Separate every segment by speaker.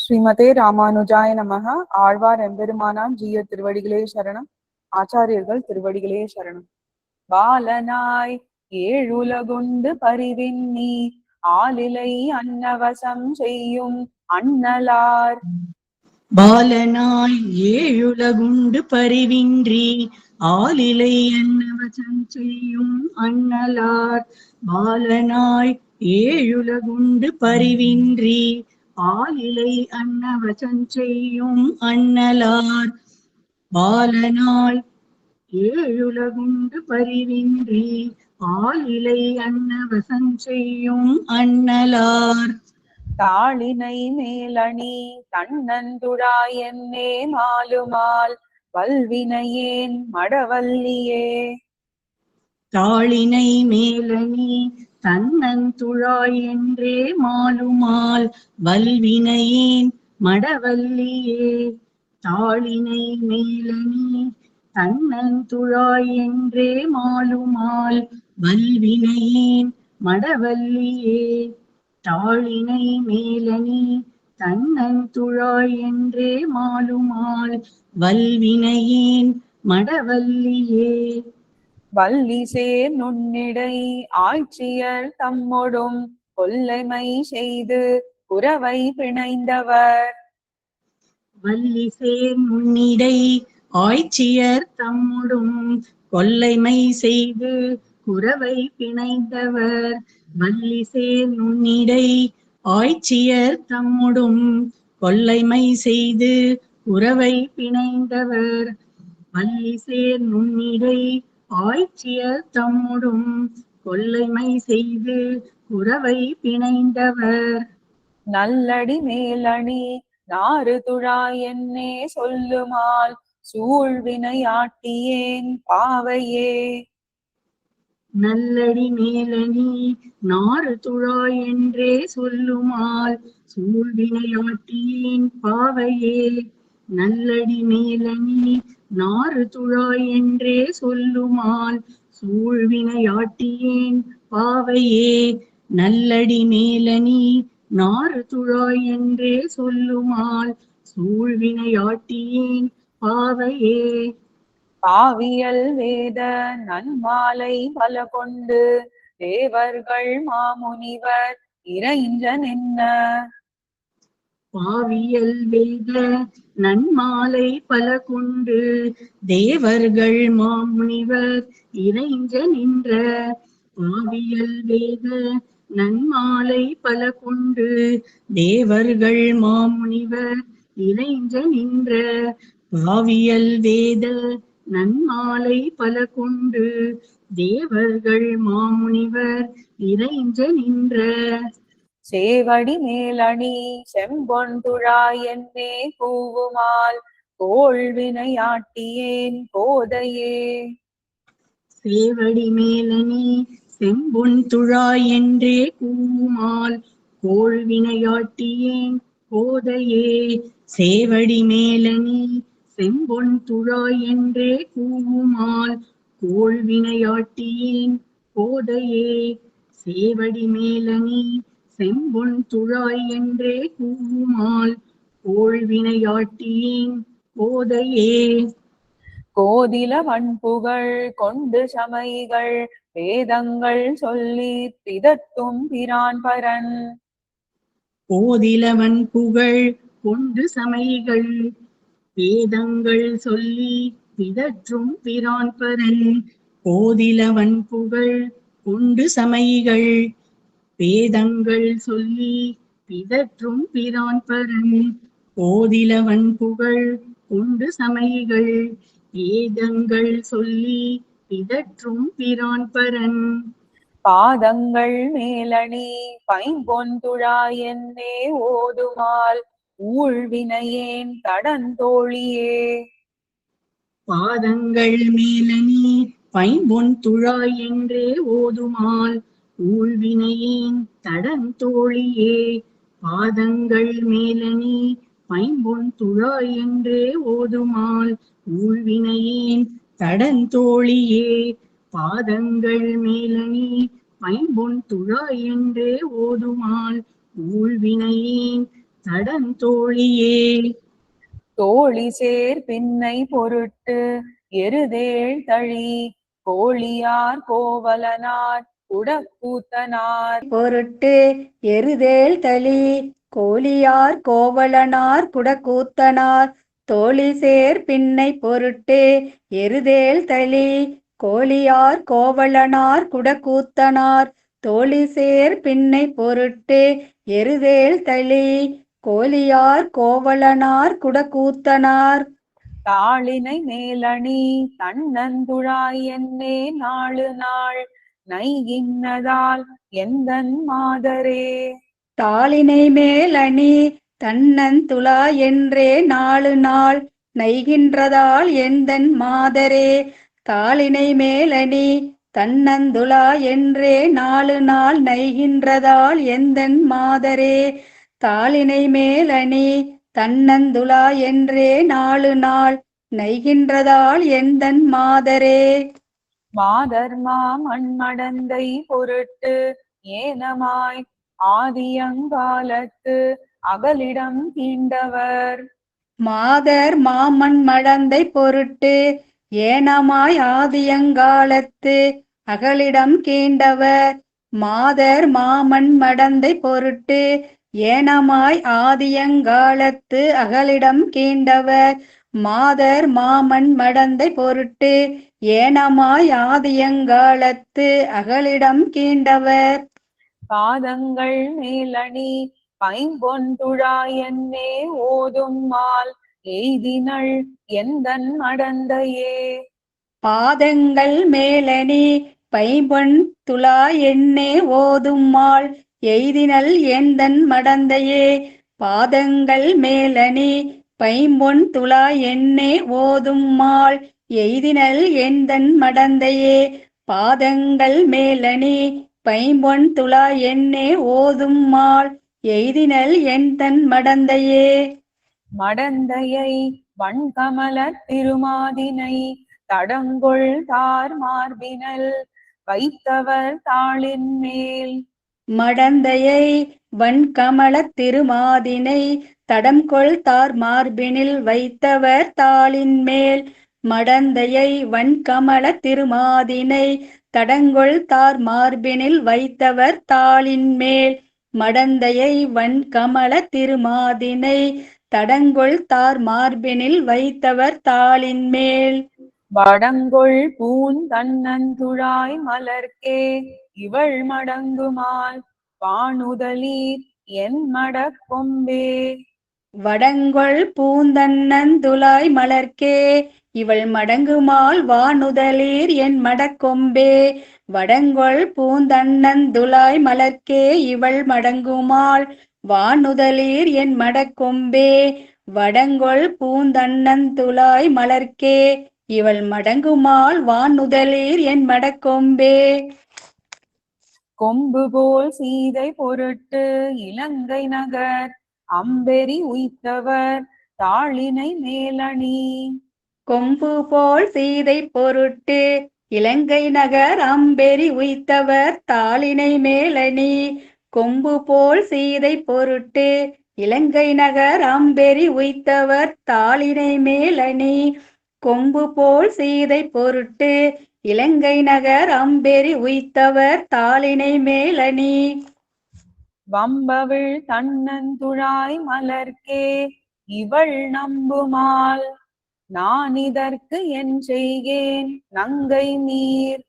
Speaker 1: ஸ்ரீமதே ராமானுஜாய நமக. ஆழ்வார் எம்பெருமானான் ஜீய திருவடிகளே சரணம். ஆச்சாரியர்கள் திருவடிகளே சரணம். பாலனாய் ஏழுலகுண்டு பரிவின்னி ஆலிலை அன்னவசம் செய்யும் அண்ணலார்.
Speaker 2: பாலனாய் ஏழுலகுண்டு பரிவின்றி ஆலிலை அன்னவசம் செய்யும் அண்ணலார். பாலனாய் ஏழுலகுண்டு பரிவின்றி ஆலிலை அன்னவசம் செய்யும் அண்ணலார். பாலனாய் ஏழுலகுண்டு பரிவின்றி ஆலிலை அன்னவசம் செய்யும் அண்ணலார்.
Speaker 1: தாளினை மேலணி தன்னந்துழாய் என்னே மாலுமால் வல்வினையேன் மடவல்லியே.
Speaker 2: தாளினை மேலணி தன்னந்துழாய் என்றே மாலுமால் வல்வினையேன் மடவல்லியே. தாளினை மேலணி தன்னந்துழாய் என்றே மாலுமால் வல்வினையேன் மடவல்லியே. தாளினை மேலணி தன்னந்துழாய் என்றே மாலுமால் வல்வினையேன் மடவல்லியே.
Speaker 1: வல்லிசேர் நுண்ணிடை ஆட்சியர் தம்மொடும் கொல்லைமை செய்து குரவை பிணைந்தவர்.
Speaker 2: வல்லிசேர் நுண்ணிடை ஆய்ச்சியர் தம்முடும் கொல்லைமை செய்து குரவை பிணைந்தவர். வல்லிசேர் நுண்ணிடை ஆய்ச்சியர் தம்முடும் கொல்லைமை செய்து குரவை பிணைந்தவர். வல்லிசேர் நுண்ணிடை ஆய்ச்சியர் தம்முடும் கொல்லைமை செய்து குரவை பிணைந்தவர்.
Speaker 1: நல்லடி மேலணி நாறு துழாய் என்னே சொல்லுமால் சூழ்வினையாட்டியேன் பாவையே.
Speaker 2: நல்லடி மேலணி நாறு துழாய் என்றே சொல்லுமால் சூழ்வினையாட்டியேன் பாவையே. நல்லடி மேலணி நாறு துழாய் என்றே சொல்லுமால் சூழ்வினையாட்டியேன் பாவையே. நல்லடி மேலணி நாறு துழாய் என்றே சொல்லுமால் சூழ்வினையாட்டியேன் பாவையே.
Speaker 1: பாவியல் வேத நன்மாலை பல கொண்டு தேவர்கள் மாமுனிவர் இறைஞ்ச நின்ன.
Speaker 2: பாவியல் வேத நன்மாலை பல கொண்டு தேவர்கள் மாமுனிவர் இறைஞ்ச நின்ற. பாவியல் வேத நன்மாலை பல கொண்டு தேவர்கள் மாமுனிவர் இறைஞ்ச நின்ற. பாவியல் வேத நன்மாலை பல கொண்டு தேவர்கள் மாமுனிவர் இறைஞ்ச நின்ற.
Speaker 1: சேவடி மேலணி செம்பொன் துழாய் என்னே கூவுமால் கோள்வினையாட்டியேன் கோதையே.
Speaker 2: சேவடி மேலணி செம்பொன் துழாய் என்றே கூவுமால் கோள்வினையாட்டியேன் கோதையே. சேவடி மேலணி செம்பொன் துழாய் என்றே கூவுமால் கோள்வினையாட்டியேன் கோதையே. சேவடி மேலணி செம்பொன் துழாய் என்றே கூவுமால் கோள்வினையாட்டியேன் கோதையே.
Speaker 1: கோதில வன்புகழ் கொண்டு சமைகள் வேதங்கள் சொல்லி பிதற்றும் பிரான் பரன்.
Speaker 2: கோதிலவன் புகழ் கொண்டு சமைகள் வேதங்கள் சொல்லி பிதற்றும் பிரான் பரன். கோதிலவன் புகழ் கொண்டு சமைகள் வேதங்கள் சொல்லி பிதற்றும் பிரான் பரன். கோதிலவன் புகழ் கொண்டு சமைகள் வேதங்கள் சொல்லி பிதற்றும் பிரான் பரன்.
Speaker 1: பாதங்கள் மேலணி பைம்பொன் துழாய் என்னே ஓதுமால் ஊழ்வினையேன் தடந்தோழியே.
Speaker 2: பாதங்கள் மேலணி பைம்பொன் துழாய் என்றே ஓதுமால் ஊழ்வினையேன் தடந்தோழியே. பாதங்கள் மேலணி பைம்பொன் துழாய் என்றே ஓதுமால் ஊழ்வினையேன் தடந்தோழியே. பாதங்கள் மேலணி பைம்பொன் துழாய் என்றே ஓதுமால் ஊழ்வினையேன் தடந்தோழியே.
Speaker 1: தோழி சேர் பின்னை பொருட்டு எருதேழ் தழி கோழியார் கோவலனார் குடக்கூத்தனார்
Speaker 3: பொருட்டு எருதேழ் தளி கோழியார் கோவலனார் குடக்கூத்தனார் தோழி சேர் பின்னை பொருட்டு எருதேழ் தளி கோழியார் கோவலனார் குடக்கூத்தனார் தோழி சேர் பின்னை பொருட்டு எருதேழ் தளி கோழியார் கோவலனார் குடக்கூத்தனார்
Speaker 1: தாளினை மேலணி தன்னந்துழாய் என்னே நாளு நாள் நைகின்னதால் எந்தன் மாதரே.
Speaker 3: தாளினை மேலணி தன்னந்துழா என்றே நாளு நாள் நைகின்றதால் எந்தன் மாதரே. தாளினை மேலணி தன்னந்துழா என்றே நாளு நாள் நைகின்றதால் எந்தன் மாதரே. தாளினை மேலணி தன்னந்துழா என்றே நாளு நாள் நைகின்றதால் எந்தன் மாதரே.
Speaker 1: மாதர்மா மண்மடந்தை பொருட்டு ஏனமாய் ஆதியங்காலத்து அகலிடம் கீண்டவர்.
Speaker 3: மாதர் மாமன் மடந்தை பொருட்டு ஏனமாய் ஆதியங்காலத்து அகலிடம் கீண்டவர். மாதர் மாமன் மடந்தை பொருட்டு ஏனமாய் ஆதியங்காலத்து அகலிடம் கீண்டவர். மாதர் மாமன் மடந்தை பொருட்டு ஏனமாய் ஆதியங்காலத்து அகலிடம் கீண்டவர்.
Speaker 1: பாதங்கள் மேலணி பைம்பொன்துழாய் என்னே ஓதும் மால் எய்தினள் எந்தன் மடந்தையே.
Speaker 3: பாதங்கள் மேலணி பைம்பொன் துழா என்னே ஓதும்மாள் எய்தினள் எந்தன் மடந்தையே. பாதங்கள் மேலணி பைம்பொன் துழா என்னே ஓதும்மாள் எய்தினள் எந்தன் மடந்தையே. பாதங்கள் மேலணி பைம்பொன் துழா என்னே ஓதும்மாள் எய்தினள் எந்தன் மடந்தையே.
Speaker 1: மடந்தையை வண்கமலத் திருமாதினை தடங்கொள் தார் மார்பினல் வைத்தவர் தாளின் மேல்.
Speaker 3: மடந்தையை வண்கமலத் திருமாதினை தடம்கொள் தார் மார்பினில் வைத்தவர் தாளின் மேல். மடந்தையை வண்கமலத் திருமாதினை தடங்கொள் தார் மார்பினில் வைத்தவர் தாளின் மேல். மடந்தையை வண்கமலத் திருமாதினை தடங்கொள் தார் மார்பினில் வைத்தவர் தாளின் மேல்.
Speaker 1: வடங்கொள் பூந்தன்னந்துழாய் மலர்க்கே இவள் மடங்குமால் வானுதலீர் என் மடக்கொம்பே.
Speaker 3: வடங்கொள் பூந்தன்னந்துழாய் மலர்க்கே இவள் மடங்குமால் வானுதலீர் என் மடக்கொம்பே. வடங்கொள் பூந்தன்னந்துழாய் மலர்க்கே இவள் மடங்குமால் வானுதலீர் என் மடக்கொம்பே. வடங்கொள் பூந்தன்னந்துழாய் மலர்க்கே இவள் மடங்குமால் வானுதலீர் என் மடக்கொம்பே.
Speaker 1: கொம்பு போல் சீதை பொருட்டு இலங்கை நகர் அம்பெரி உய்த்தவர் தாளினை மேலணி.
Speaker 3: கொம்பு போல் சீதை பொருட்டு இலங்கை நகர் அம்பெரி உய்த்தவர் தாளினை மேலணி. கொம்பு போல் சீதை பொருட்டு இலங்கை நகர் அம்பெரி உய்த்தவர் தாளினை மேலணி. கொம்பு போல் சீதை பொருட்டு இலங்கை நகர் அம்பெரி உய்த்தவர் தாளினை மேலணி.
Speaker 1: வம்பவிழ் தன்னந்துழாய் மலர்க்கே இவள் நம்புமால் நான் இதற்கு என் செய்கேன் நங்கை நீர்.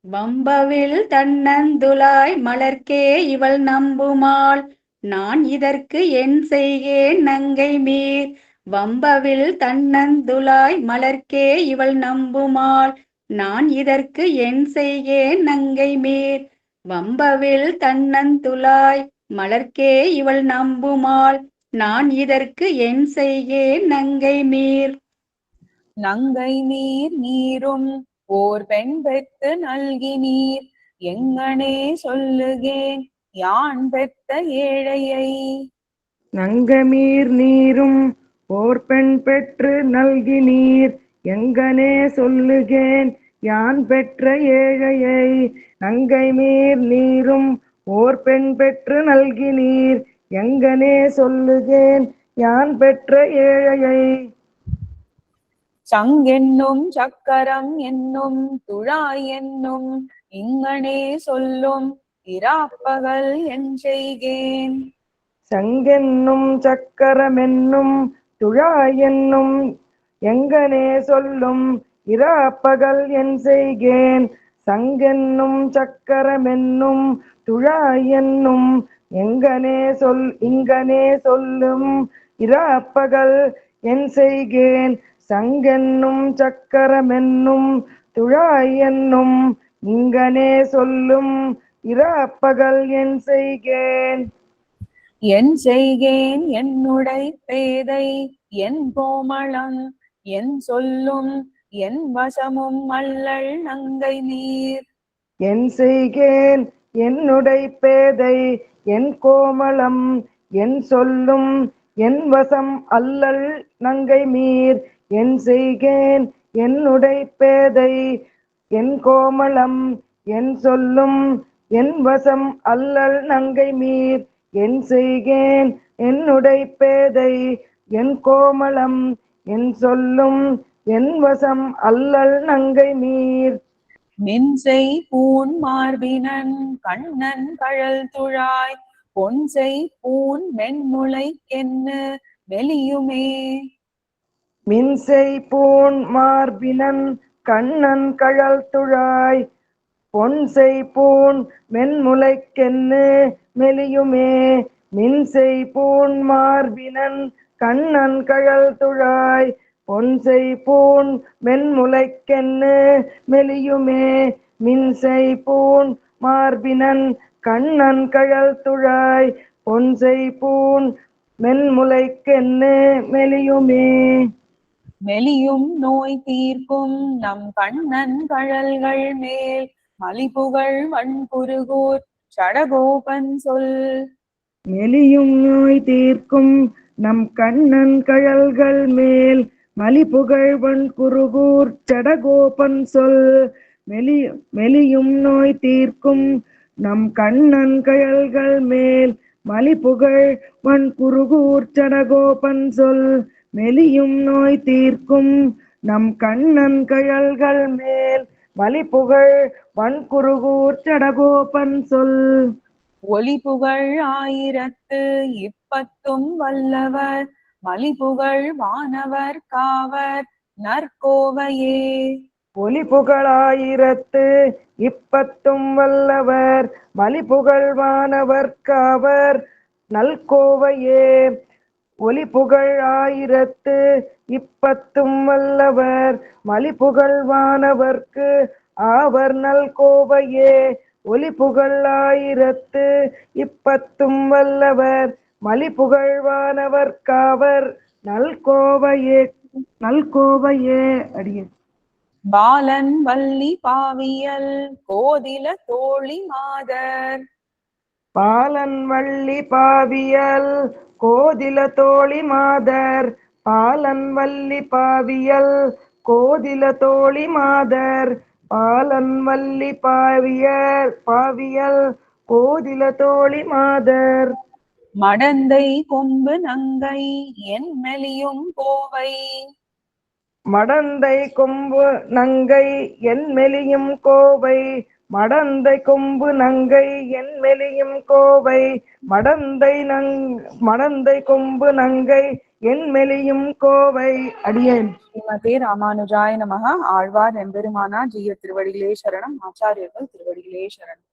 Speaker 3: வம்பவிழ் தன்னந்துழாய் மலர்க்கே இவள் நம்புமால் நான் இதற்கு என் செய்கேன் நங்கை மீர். வம்பவிழ் தன்னந்துழாய் மலர்க்கே இவள் நம்புமால் நான் இதற்கு என் செய்கேன் நங்கை மீர். வம்பவிழ் தன்னந்துழாய் மலர்க்கே இவள் நம்புமால் நான் இதற்கு என் செய்கேன் நங்கை மீர்.
Speaker 1: நங்கை நீர் நீரும் ஓர் பெண் பெற்று நல்கி நீர் எங்கனே சொல்லுகேன் யான் பெற்ற ஏழையை.
Speaker 4: நங்கமீர் நீரும் ஓர் பெண் பெற்று நல்கி நீர் எங்கனே சொல்லுகேன் யான் பெற்ற ஏழையை. நங்கைமீர் நீரும் ஓர் பெண் பெற்று நல்கி நீர் எங்கனே சொல்லுகேன் யான் பெற்ற ஏழையை.
Speaker 1: சங்கென்னும் சக்கரம் என்னும் துழாய் என்னும் இங்கனே சொல்லும் இராப்பகல் என் செய்கேன்.
Speaker 4: சங்கென்னும் சக்கரமென்னும் துழாயென்னும் எங்கனே சொல்லும் இராப்பகல் என் செய்கேன். சங்கென்னும் சக்கரமென்னும் துழாயென்னும் இங்கனே சொல்லும் இராப்பகல் என் செய்கேன். சங்கென்னும் சக்கரமென்னும் துழாயென்னும் இங்கனே சொல்லும் இராப்பகல் என் செய்கேன்.
Speaker 1: என் செய்கேன் என்னுடை பேதை என் கோமளம் என் சொல்லும் என் வசமும் அல்லல் நங்கை நீர்.
Speaker 4: என் செய்கேன் என்னுடை பேதை என் கோமளம் என் சொல்லும் என் வசம் அல்லல் நங்கை மீர். என் செய்கேன் என்னுடை பேதை என் கோமளம் என் சொல்லும் என் வசம் அல்லல் நங்கை மீர். என் செய்கேன் என்னுடை பேதை என் கோமளம் என் சொல்லும் என் வசம் அல்லல் நங்கை மீர்.
Speaker 1: மின்செய் பூன் மார்பினன் கண்ணன் கழல் துழாய் பொன்செய் பூன் மென்முளை கென்னு வெளியுமே.
Speaker 4: மின்செய் பூண் மார்பினன் கண்ணன் கழல் துழாய் பொன்செய் பூண் மென்முளைக்கென்னு மெலியுமே. மின்செய் பூண் மார்பினன் கண்ணன் கழல் துழாய் பொன்செய் பூண் மென்முளைக்கென்னு மெலியுமே. மின்செய் பூண் மார்பினன் கண்ணன் கழல் துழாய் பொன்செய் பூண் மென்முளைக்கென்னு மெலியுமே.
Speaker 1: மெலியும் நோய் தீர்க்கும் நம் கண்ணன் கழல்கள் மேல் மலிபுகழ் வண்குருகூர் சடகோபன் சொல்.
Speaker 4: மெலியும் நோய் தீர்க்கும் நம் கண்ணன் கழல்கள் மேல் மலிபுகழ் வண்குருகூர் சடகோபன் சொல். மெலியும் நோய் தீர்க்கும் நம் கண்ணன் கழல்கள் மேல் மலிபுகழ் வண்குருகூர் சடகோபன் சொல். மெலியும் நோய் தீர்க்கும் நம் கண்ணன் கழல்கள் மேல் மலிபுகழ் வண்குருகூர் சடகோபன் சொல்.
Speaker 1: ஒலிபுகழ் ஆயிரத்து இப்பத்தும் வல்லவர் மலிபுகழ் வானவர் காவர் நற்கோவையே.
Speaker 4: ஒலிபுகழ் ஆயிரத்து இப்பத்தும் வல்லவர் மலிபுகழ் வானவர் காவர் நல்கோவையே. ஒலிபுகழ் ஆயிரத்து இப்பத்தும் வல்லவர் மலிபுகழ் வானவர்க்கு ஆவர் நல்கோவையே. ஒலிபுகழ் ஆயிரத்து இப்பத்தும் வல்லவர் மலிபுகழ் வானவர் காவர் நல்கோவையே. அடியே.
Speaker 1: பாலன் வள்ளி பாவியல் கோதில தோழி மாதர்.
Speaker 4: பாலன் வள்ளி பாவியல் கோதில தோழி மாதர். பாலன் வள்ளி பாவியல் கோதில தோழி மாதர். பாலன் வள்ளி பாவியல் கோதில தோழி மாதர்.
Speaker 1: மடந்தை கொம்பு நங்கை என் மெலியும் கோவை.
Speaker 4: மடந்தை கொம்பு நங்கை என் மெலியும் கோவை. மடந்தை கொம்பு நங்கை என் மெலியும் கோவை. மடந்தை கொம்பு நங்கை என் மெலியும் கோவை. அடியேன்.
Speaker 1: ஸ்ரீமதே ராமானுஜாய நமஹ. ஆழ்வார் எம்பெருமானார் ஜீய திருவடிகளே சரணம். ஆச்சாரியர்கள் திருவடிகளே சரணம்.